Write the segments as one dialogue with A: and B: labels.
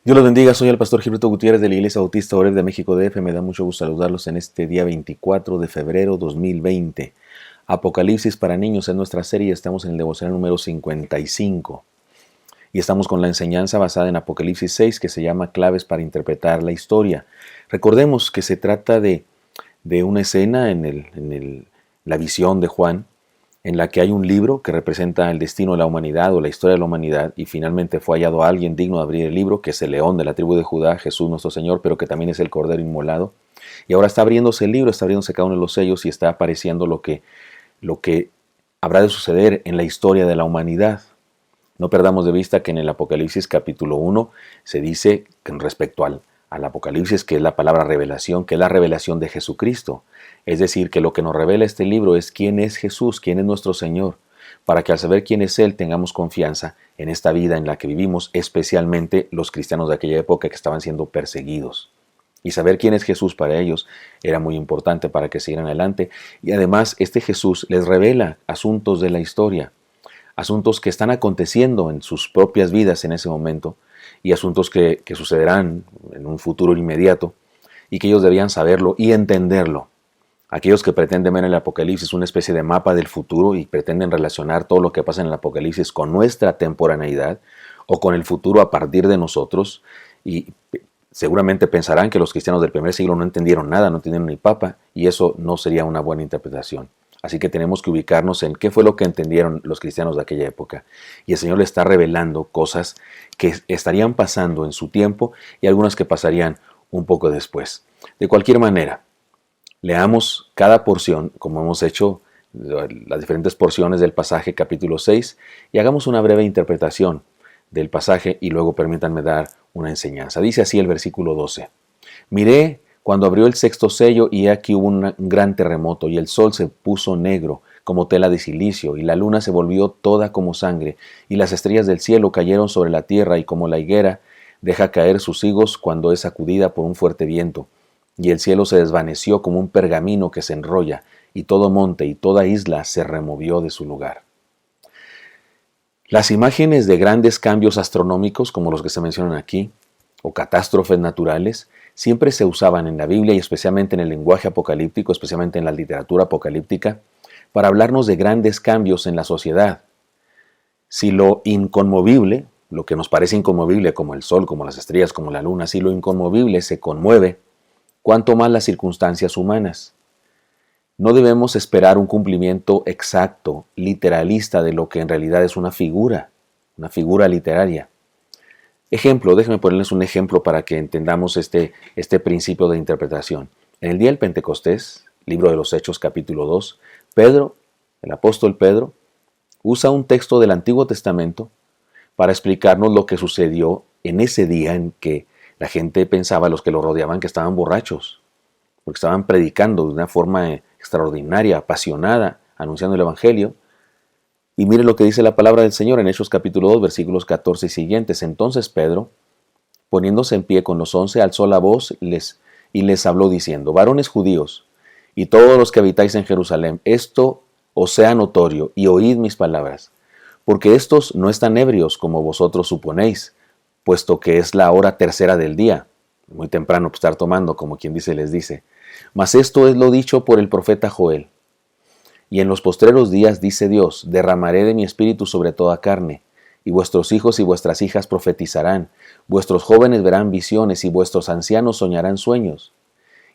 A: Dios los bendiga, soy el pastor Gilberto Gutiérrez de la Iglesia Bautista Oreb de México DF. Me da mucho gusto saludarlos en este día 24 de febrero 2020. Apocalipsis para niños es nuestra serie, estamos en el devocional número 55 y estamos con la enseñanza basada en Apocalipsis 6 que se llama Claves para interpretar la historia. Recordemos que se trata de una escena en la visión de Juan, en la que hay un libro que representa el destino de la humanidad o la historia de la humanidad, y finalmente fue hallado alguien digno de abrir el libro, que es el león de la tribu de Judá, Jesús nuestro Señor, pero que también es el Cordero inmolado. Y ahora está abriéndose el libro, está abriéndose cada uno de los sellos y está apareciendo lo que habrá de suceder en la historia de la humanidad. No perdamos de vista que en el Apocalipsis capítulo 1 se dice con respecto al Apocalipsis, que es la palabra revelación, que es la revelación de Jesucristo. Es decir, que lo que nos revela este libro es quién es Jesús, quién es nuestro Señor, para que al saber quién es Él tengamos confianza en esta vida en la que vivimos, especialmente los cristianos de aquella época que estaban siendo perseguidos. Y saber quién es Jesús para ellos era muy importante para que siguieran adelante. Y además este Jesús les revela asuntos de la historia, asuntos que están aconteciendo en sus propias vidas en ese momento y asuntos que sucederán en un futuro inmediato y que ellos debían saberlo y entenderlo. Aquellos que pretenden ver en el Apocalipsis una especie de mapa del futuro y pretenden relacionar todo lo que pasa en el Apocalipsis con nuestra temporaneidad o con el futuro a partir de nosotros, y seguramente pensarán que los cristianos del primer siglo no entendieron nada, no entendieron ni papa, y eso no sería una buena interpretación. Así que tenemos que ubicarnos en qué fue lo que entendieron los cristianos de aquella época. Y el Señor le está revelando cosas que estarían pasando en su tiempo y algunas que pasarían un poco después. De cualquier manera, leamos cada porción, como hemos hecho las diferentes porciones del pasaje capítulo 6, y hagamos una breve interpretación del pasaje y luego permítanme dar una enseñanza. Dice así el versículo 12. Miré cuando abrió el sexto sello y aquí hubo un gran terremoto y el sol se puso negro como tela de silicio y la luna se volvió toda como sangre y las estrellas del cielo cayeron sobre la tierra y como la higuera deja caer sus higos cuando es sacudida por un fuerte viento. Y el cielo se desvaneció como un pergamino que se enrolla, y todo monte y toda isla se removió de su lugar. Las imágenes de grandes cambios astronómicos, como los que se mencionan aquí, o catástrofes naturales, siempre se usaban en la Biblia y especialmente en el lenguaje apocalíptico, especialmente en la literatura apocalíptica, para hablarnos de grandes cambios en la sociedad. Si lo inconmovible, lo que nos parece inconmovible, como el sol, como las estrellas, como la luna, si lo inconmovible se conmueve, cuanto más las circunstancias humanas. No debemos esperar un cumplimiento exacto, literalista de lo que en realidad es una figura literaria. Ejemplo, déjenme ponerles un ejemplo para que entendamos este principio de interpretación. En el día del Pentecostés, libro de los Hechos capítulo 2, Pedro, el apóstol Pedro, usa un texto del Antiguo Testamento para explicarnos lo que sucedió en ese día en que la gente pensaba, los que lo rodeaban, que estaban borrachos, porque estaban predicando de una forma extraordinaria, apasionada, anunciando el Evangelio. Y miren lo que dice la palabra del Señor en Hechos capítulo 2, versículos 14 y siguientes. Entonces Pedro, poniéndose en pie con los 11, alzó la voz y les habló diciendo: varones judíos, y todos los que habitáis en Jerusalén, esto os sea notorio, y oíd mis palabras, porque estos no están ebrios como vosotros suponéis, puesto que es la hora tercera del día, muy temprano para estar tomando, como quien dice les dice. Mas esto es lo dicho por el profeta Joel. Y en los postreros días, dice Dios, derramaré de mi espíritu sobre toda carne, y vuestros hijos y vuestras hijas profetizarán, vuestros jóvenes verán visiones, y vuestros ancianos soñarán sueños.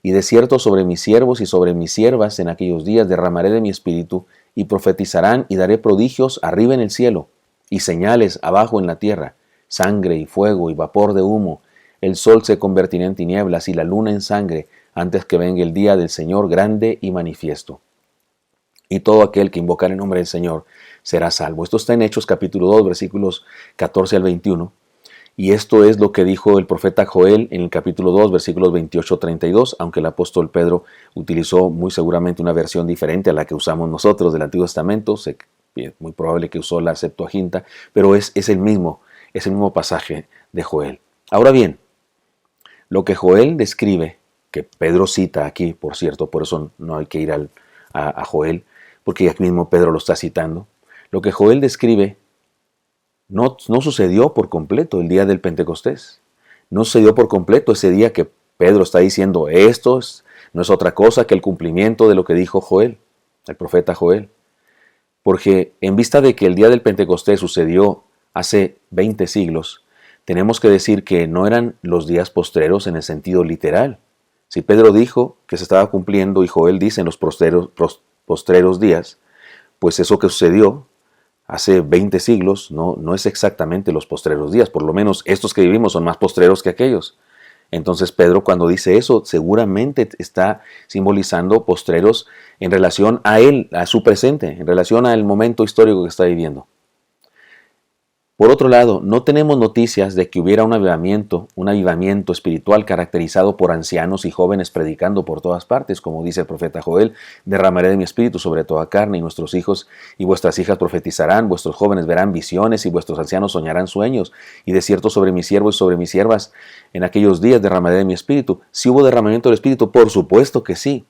A: Y de cierto sobre mis siervos y sobre mis siervas en aquellos días derramaré de mi espíritu, y profetizarán, y daré prodigios arriba en el cielo, y señales abajo en la tierra, sangre y fuego y vapor de humo. El sol se convertirá en tinieblas y la luna en sangre, antes que venga el día del Señor grande y manifiesto. Y todo aquel que invocar el nombre del Señor será salvo. Esto está en Hechos capítulo 2, versículos 14 al 21. Y esto es lo que dijo el profeta Joel en el capítulo 2, versículos 28-32, aunque el apóstol Pedro utilizó muy seguramente una versión diferente a la que usamos nosotros del Antiguo Testamento. Es muy probable que usó la Septuaginta, pero es el mismo pasaje de Joel. Ahora bien, lo que Joel describe, que Pedro cita aquí, por cierto, por eso no hay que ir a Joel, porque aquí mismo Pedro lo está citando. Lo que Joel describe no sucedió por completo el día del Pentecostés. no sucedió por completo ese día que Pedro está diciendo no es otra cosa que el cumplimiento de lo que dijo Joel, el profeta Joel. Porque en vista de que el día del Pentecostés sucedió hace 20 siglos, tenemos que decir que no eran los días postreros en el sentido literal. Si Pedro dijo que se estaba cumpliendo y Joel dice en los postreros días, pues eso que sucedió hace 20 siglos no es exactamente los postreros días. Por lo menos estos que vivimos son más postreros que aquellos. Entonces Pedro, cuando dice eso, seguramente está simbolizando postreros en relación a él, a su presente, en relación al momento histórico que está viviendo. Por otro lado, no tenemos noticias de que hubiera un avivamiento espiritual caracterizado por ancianos y jóvenes predicando por todas partes, como dice el profeta Joel: derramaré de mi espíritu sobre toda carne, y nuestros hijos y vuestras hijas profetizarán, vuestros jóvenes verán visiones y vuestros ancianos soñarán sueños, y de cierto sobre mis siervos y sobre mis siervas en aquellos días derramaré de mi espíritu. ¿Sí hubo derramamiento del espíritu? Por supuesto que sí.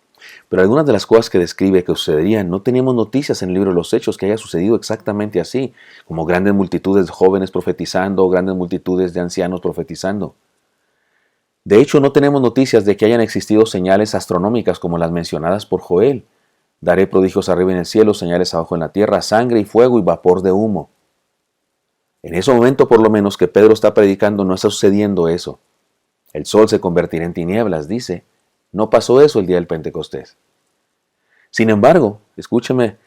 A: Pero algunas de las cosas que describe que sucederían, no teníamos noticias en el libro de los Hechos que haya sucedido exactamente así, como grandes multitudes de jóvenes profetizando, grandes multitudes de ancianos profetizando. De hecho, no tenemos noticias de que hayan existido señales astronómicas como las mencionadas por Joel. Daré prodigios arriba en el cielo, señales abajo en la tierra, sangre y fuego y vapor de humo. En ese momento, por lo menos, que Pedro está predicando, no está sucediendo eso. El sol se convertirá en tinieblas, dice. No pasó eso el día del Pentecostés. Sin embargo, escúcheme,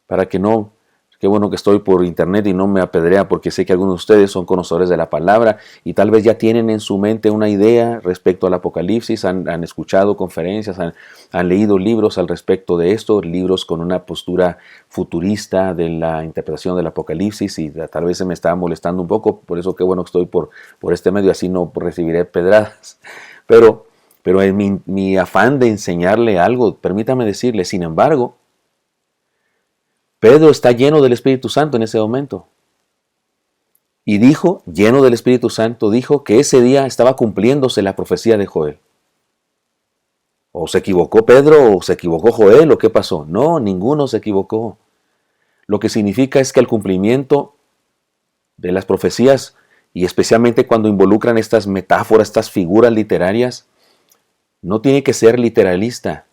A: para que no, qué bueno que estoy por internet y no me apedrea, porque sé que algunos de ustedes son conocedores de la palabra y tal vez ya tienen en su mente una idea respecto al Apocalipsis, han escuchado conferencias, han leído libros al respecto de esto, libros con una postura futurista de la interpretación del Apocalipsis, y tal vez se me está molestando un poco, por eso qué bueno que estoy por este medio, así no recibiré pedradas. Pero en mi afán de enseñarle algo, permítame decirle, sin embargo, Pedro está lleno del Espíritu Santo en ese momento. Y dijo, lleno del Espíritu Santo, dijo que ese día estaba cumpliéndose la profecía de Joel. ¿O se equivocó Pedro o se equivocó Joel o qué pasó? No, ninguno se equivocó. Lo que significa es que el cumplimiento de las profecías, y especialmente cuando involucran estas metáforas, estas figuras literarias, no tiene que ser literalista.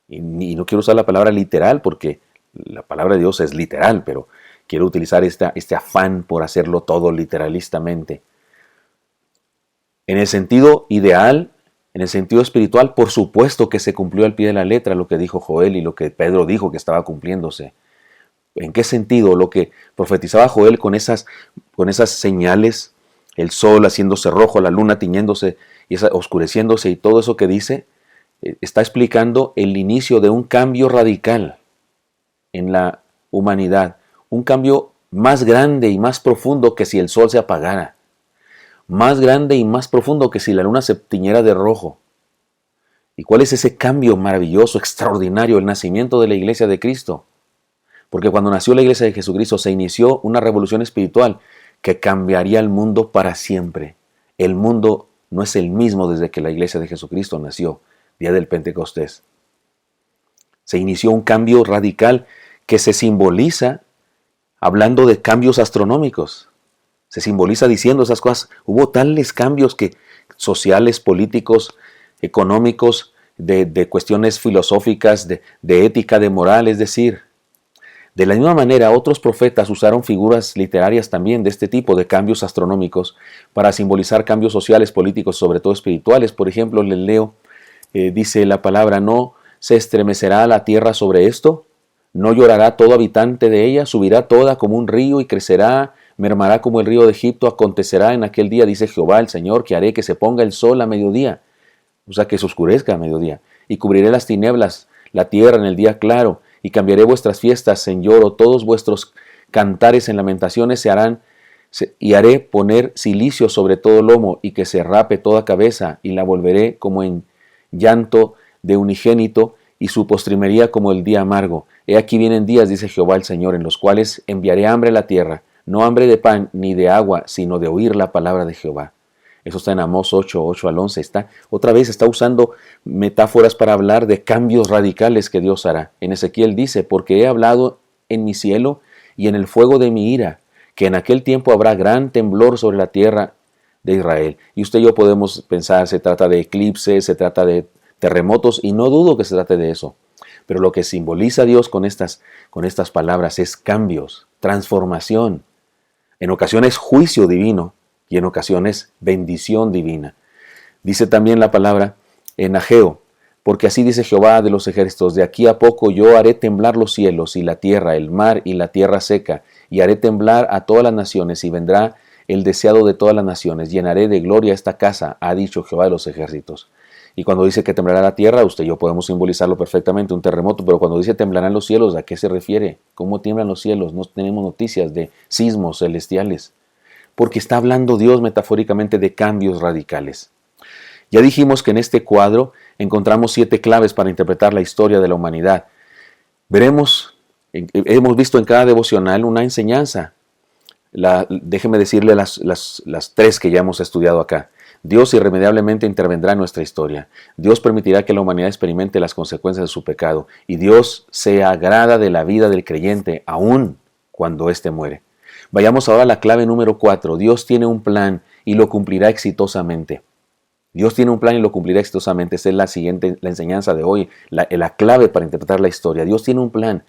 A: Y no quiero usar la palabra literal porque la palabra de Dios es literal, pero quiero utilizar este afán por hacerlo todo literalistamente. En el sentido ideal, en el sentido espiritual, por supuesto que se cumplió al pie de la letra lo que dijo Joel y lo que Pedro dijo que estaba cumpliéndose. ¿En qué sentido? Lo que profetizaba Joel con esas señales, el sol haciéndose rojo, la luna tiñéndose y oscureciéndose y todo eso que dice, está explicando el inicio de un cambio radical en la humanidad, un cambio más grande y más profundo que si el sol se apagara, más grande y más profundo que si la luna se tiñera de rojo. ¿Y cuál es ese cambio maravilloso, extraordinario? El nacimiento de la iglesia de Cristo. Porque cuando nació la iglesia de Jesucristo se inició una revolución espiritual que cambiaría el mundo para siempre. El mundo no es el mismo desde que la iglesia de Jesucristo nació, día del Pentecostés. Se inició un cambio radical que se simboliza hablando de cambios astronómicos. Se simboliza diciendo esas cosas. Hubo tales cambios sociales, políticos, económicos, de cuestiones filosóficas, de ética, de moral, es decir, de la misma manera, otros profetas usaron figuras literarias también de este tipo de cambios astronómicos para simbolizar cambios sociales, políticos, sobre todo espirituales. Por ejemplo, les leo, dice la palabra: ¿no se estremecerá la tierra sobre esto? ¿No llorará todo habitante de ella? ¿Subirá toda como un río y crecerá? ¿Mermará como el río de Egipto? Acontecerá en aquel día, dice Jehová el Señor, que haré que se ponga el sol a mediodía, o sea, que se oscurezca a mediodía, y cubriré las tinieblas, la tierra en el día claro, y cambiaré vuestras fiestas en lloro, todos vuestros cantares en lamentaciones se harán, y haré poner cilicio sobre todo lomo, y que se rape toda cabeza, y la volveré como en llanto de unigénito, y su postrimería como el día amargo. He aquí vienen días, dice Jehová el Señor, en los cuales enviaré hambre a la tierra, no hambre de pan ni de agua, sino de oír la palabra de Jehová. Eso está en Amós 8, 8 al 11. Otra vez está usando metáforas para hablar de cambios radicales que Dios hará. En Ezequiel dice: porque he hablado en mi cielo y en el fuego de mi ira, que en aquel tiempo habrá gran temblor sobre la tierra, de Israel. Y usted y yo podemos pensar, se trata de eclipses, se trata de terremotos, y no dudo que se trate de eso. Pero lo que simboliza Dios con estas palabras es cambios, transformación, en ocasiones juicio divino y en ocasiones bendición divina. Dice también la palabra en Ageo, porque así dice Jehová de los ejércitos, de aquí a poco yo haré temblar los cielos y la tierra, el mar y la tierra seca, y haré temblar a todas las naciones, y vendrá el deseado de todas las naciones, llenaré de gloria esta casa, ha dicho Jehová de los ejércitos. Y cuando dice que temblará la tierra, usted y yo podemos simbolizarlo perfectamente, un terremoto, pero cuando dice temblarán los cielos, ¿a qué se refiere? ¿Cómo tiemblan los cielos? No tenemos noticias de sismos celestiales, porque está hablando Dios metafóricamente de cambios radicales. Ya dijimos que en este cuadro encontramos 7 claves para interpretar la historia de la humanidad. Hemos visto en cada devocional una enseñanza. Déjeme decirle las 3 que ya hemos estudiado acá. Dios irremediablemente intervendrá en nuestra historia. Dios permitirá que la humanidad experimente las consecuencias de su pecado. Y Dios se agrada de la vida del creyente, aun cuando éste muere. Vayamos ahora a la clave número 4. Dios tiene un plan y lo cumplirá exitosamente. Dios tiene un plan y lo cumplirá exitosamente. Esa es la enseñanza de hoy, la clave para interpretar la historia. Dios tiene un plan.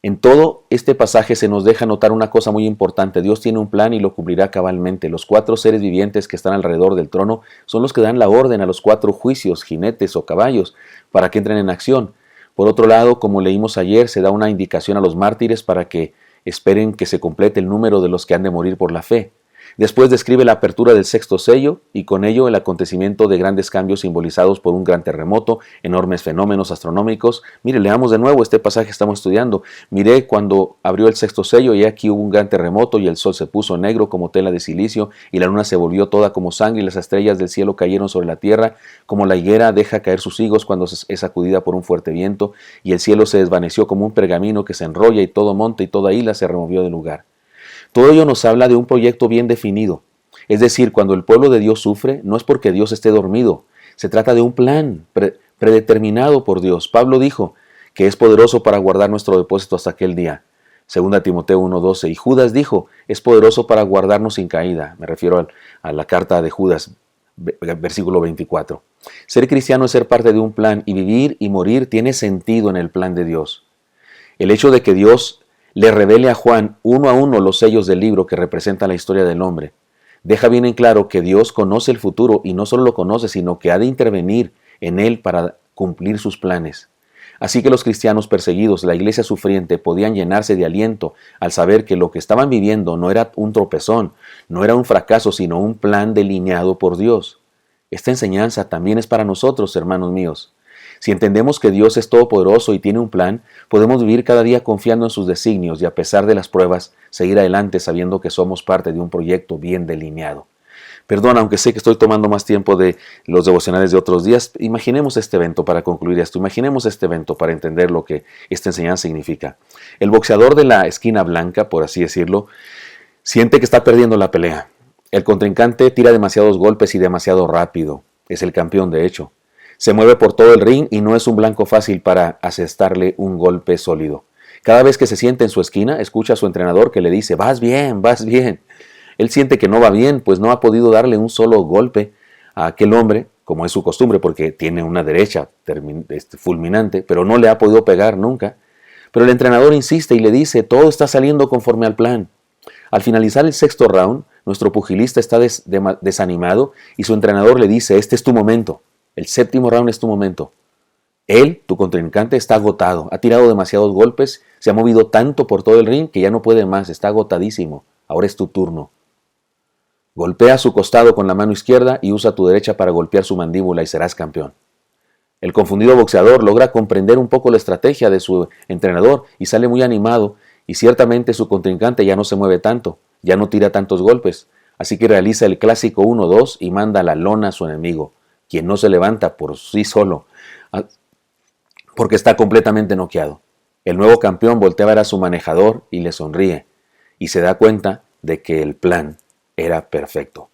A: En todo este pasaje se nos deja notar una cosa muy importante. Dios tiene un plan y lo cumplirá cabalmente. Los 4 seres vivientes que están alrededor del trono son los que dan la orden a los 4 juicios, jinetes o caballos, para que entren en acción. Por otro lado, como leímos ayer, se da una indicación a los mártires para que esperen que se complete el número de los que han de morir por la fe. Después describe la apertura del 6º sello y con ello el acontecimiento de grandes cambios simbolizados por un gran terremoto, enormes fenómenos astronómicos. Mire, leamos de nuevo este pasaje que estamos estudiando. Miré cuando abrió el 6º sello y aquí hubo un gran terremoto y el sol se puso negro como tela de silicio y la luna se volvió toda como sangre y las estrellas del cielo cayeron sobre la tierra como la higuera deja caer sus higos cuando es sacudida por un fuerte viento y el cielo se desvaneció como un pergamino que se enrolla y todo monte y toda isla se removió del lugar. Todo ello nos habla de un proyecto bien definido. Es decir, cuando el pueblo de Dios sufre, no es porque Dios esté dormido. Se trata de un plan predeterminado por Dios. Pablo dijo que es poderoso para guardar nuestro depósito hasta aquel día. 2 Timoteo 1:12. Y Judas dijo, es poderoso para guardarnos sin caída. Me refiero a la carta de Judas, versículo 24. Ser cristiano es ser parte de un plan y vivir y morir tiene sentido en el plan de Dios. El hecho de que Dios le revele a Juan uno a uno los sellos del libro que representa la historia del hombre, deja bien en claro que Dios conoce el futuro y no solo lo conoce, sino que ha de intervenir en él para cumplir sus planes. Así que los cristianos perseguidos, la iglesia sufriente, podían llenarse de aliento al saber que lo que estaban viviendo no era un tropezón, no era un fracaso, sino un plan delineado por Dios. Esta enseñanza también es para nosotros, hermanos míos. Si entendemos que Dios es todopoderoso y tiene un plan, podemos vivir cada día confiando en sus designios y a pesar de las pruebas, seguir adelante sabiendo que somos parte de un proyecto bien delineado. Perdón, aunque sé que estoy tomando más tiempo de los devocionales de otros días, imaginemos este evento para concluir esto, imaginemos este evento para entender lo que esta enseñanza significa. El boxeador de la esquina blanca, por así decirlo, siente que está perdiendo la pelea. El contrincante tira demasiados golpes y demasiado rápido. Es el campeón, de hecho. Se mueve por todo el ring y no es un blanco fácil para asestarle un golpe sólido. Cada vez que se sienta en su esquina, escucha a su entrenador que le dice, vas bien, vas bien. Él siente que no va bien, pues no ha podido darle un solo golpe a aquel hombre, como es su costumbre, porque tiene una derecha fulminante, pero no le ha podido pegar nunca. Pero el entrenador insiste y le dice, todo está saliendo conforme al plan. Al finalizar el 6º round, nuestro pugilista está desanimado y su entrenador le dice, este es tu momento. El 7º round es tu momento. Él, tu contrincante, está agotado. Ha tirado demasiados golpes, se ha movido tanto por todo el ring que ya no puede más, está agotadísimo. Ahora es tu turno. Golpea su costado con la mano izquierda y usa tu derecha para golpear su mandíbula y serás campeón. El confundido boxeador logra comprender un poco la estrategia de su entrenador y sale muy animado y ciertamente su contrincante ya no se mueve tanto, ya no tira tantos golpes, así que realiza el clásico 1-2 y manda a la lona a su enemigo, quien no se levanta por sí solo, porque está completamente noqueado. El nuevo campeón voltea a ver a su manejador y le sonríe, y se da cuenta de que el plan era perfecto.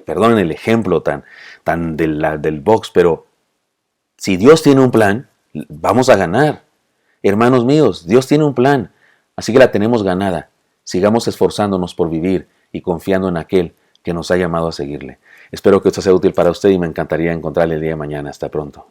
A: Perdonen el ejemplo tan del box, pero si Dios tiene un plan, vamos a ganar. Hermanos míos, Dios tiene un plan, así que la tenemos ganada. Sigamos esforzándonos por vivir y confiando en aquel que nos ha llamado a seguirle. Espero que esto sea útil para usted y me encantaría encontrarle el día de mañana. Hasta pronto.